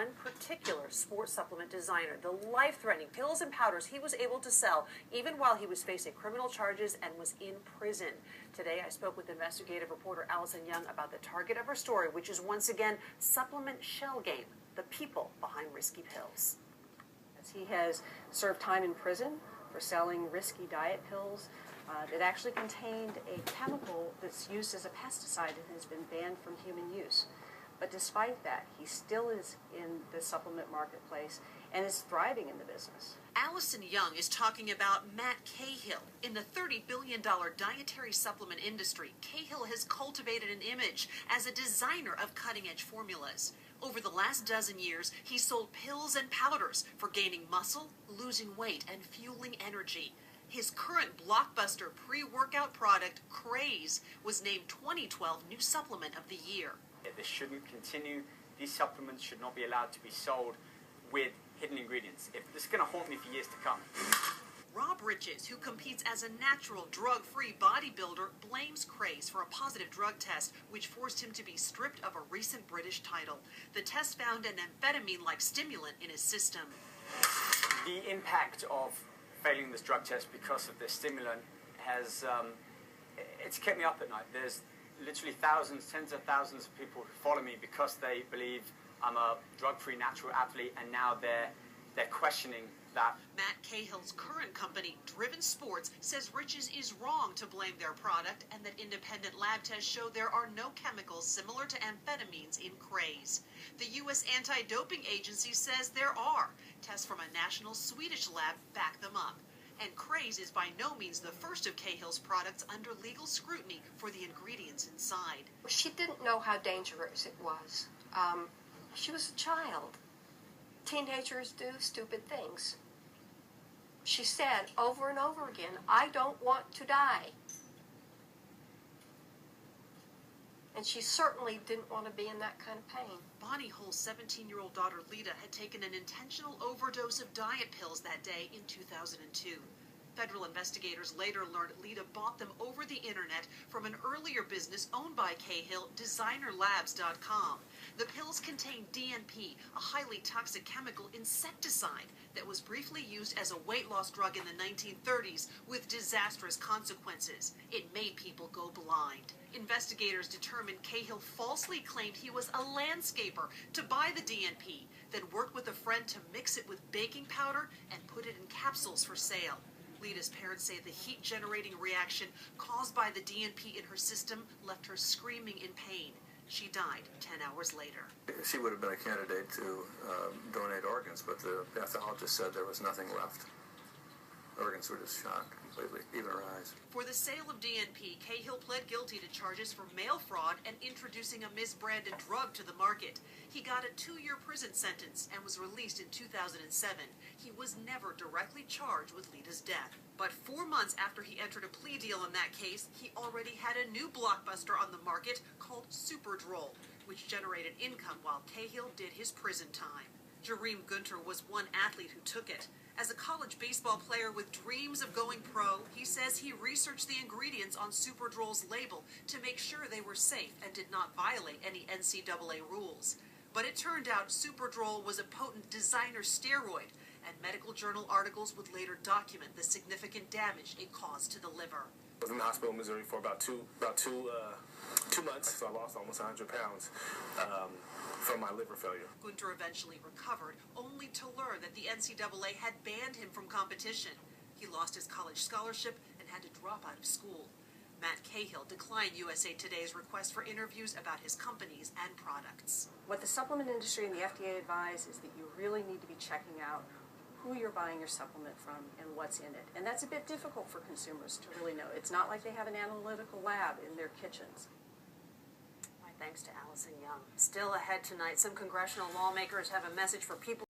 one particular sports supplement designer, the life-threatening pills and powders he was able to sell even while he was facing criminal charges and was in prison. Today, I spoke with investigative reporter Alison Young about the target of her story, which is once again supplement shell game, the people behind risky pills. He has served time in prison for selling risky diet pills that actually contained a chemical that's used as a pesticide and has been banned from human use. But despite that, he still is in the supplement marketplace and is thriving in the business. Alison Young is talking about Matt Cahill. In the $30 billion dietary supplement industry, Cahill has cultivated an image as a designer of cutting-edge formulas. Over the last dozen years, he sold pills and powders for gaining muscle, losing weight, and fueling energy. His current blockbuster pre-workout product, Craze, was named 2012 New Supplement of the Year. This shouldn't continue. These supplements should not be allowed to be sold with hidden ingredients. This is going to haunt me for years to come. Rob Riches, who competes as a natural, drug-free bodybuilder, blames Craze for a positive drug test, which forced him to be stripped of a recent British title. The test found an amphetamine-like stimulant in his system. The impact of failing this drug test because of this stimulant has it's kept me up at night. There's literally thousands, tens of thousands of people who follow me because they believe I'm a drug-free natural athlete, and now they're questioning that. Matt Cahill's current company, Driven Sports, says Riches is wrong to blame their product and that independent lab tests show there are no chemicals similar to amphetamines in Craze. The U.S. Anti-Doping Agency says there are. Tests from a national Swedish lab back them up. And Craze is by no means the first of Cahill's products under legal scrutiny for the ingredients inside. She didn't know how dangerous it was. She was a child. Teenagers do stupid things. She said over and over again, I don't want to die. And she certainly didn't want to be in that kind of pain. Bonnie Hull's 17-year-old daughter Lita had taken an intentional overdose of diet pills that day in 2002. Federal investigators later learned Lita bought them over the internet from an earlier business owned by Cahill, DesignerLabs.com. The pills contain DNP, a highly toxic chemical insecticide that was briefly used as a weight loss drug in the 1930s with disastrous consequences. It made people go blind. Investigators determined Cahill falsely claimed he was a landscaper to buy the DNP, then worked with a friend to mix it with baking powder and put it in capsules for sale. Lita's parents say the heat-generating reaction caused by the DNP in her system left her screaming in pain. She died 10 hours later. She would have been a candidate to donate organs, but the pathologist said there was nothing left. Organs were just shot completely, even her eyes. For the sale of DNP, Cahill pled guilty to charges for mail fraud and introducing a misbranded drug to the market. He got a 2-year prison sentence and was released in 2007. He was never directly charged with Lita's death. But 4 months after he entered a plea deal in that case, he already had a new blockbuster on the market called Superdrol, which generated income while Cahill did his prison time. Jareem Gunter was one athlete who took it. As a college baseball player with dreams of going pro, he says he researched the ingredients on Superdrol's label to make sure they were safe and did not violate any NCAA rules. But it turned out Superdrol was a potent designer steroid, and medical journal articles would later document the significant damage it caused to the liver. I was in the hospital in Missouri for about two months, so I lost almost 100 pounds from my liver failure. Gunter eventually recovered, only to learn that the NCAA had banned him from competition. He lost his college scholarship and had to drop out of school. Matt Cahill declined USA Today's request for interviews about his companies and products. What the supplement industry and the FDA advise is that you really need to be checking out who you're buying your supplement from and what's in it. And that's a bit difficult for consumers to really know. It's not like they have an analytical lab in their kitchens. My thanks to Alison Young. Still ahead tonight, some congressional lawmakers have a message for people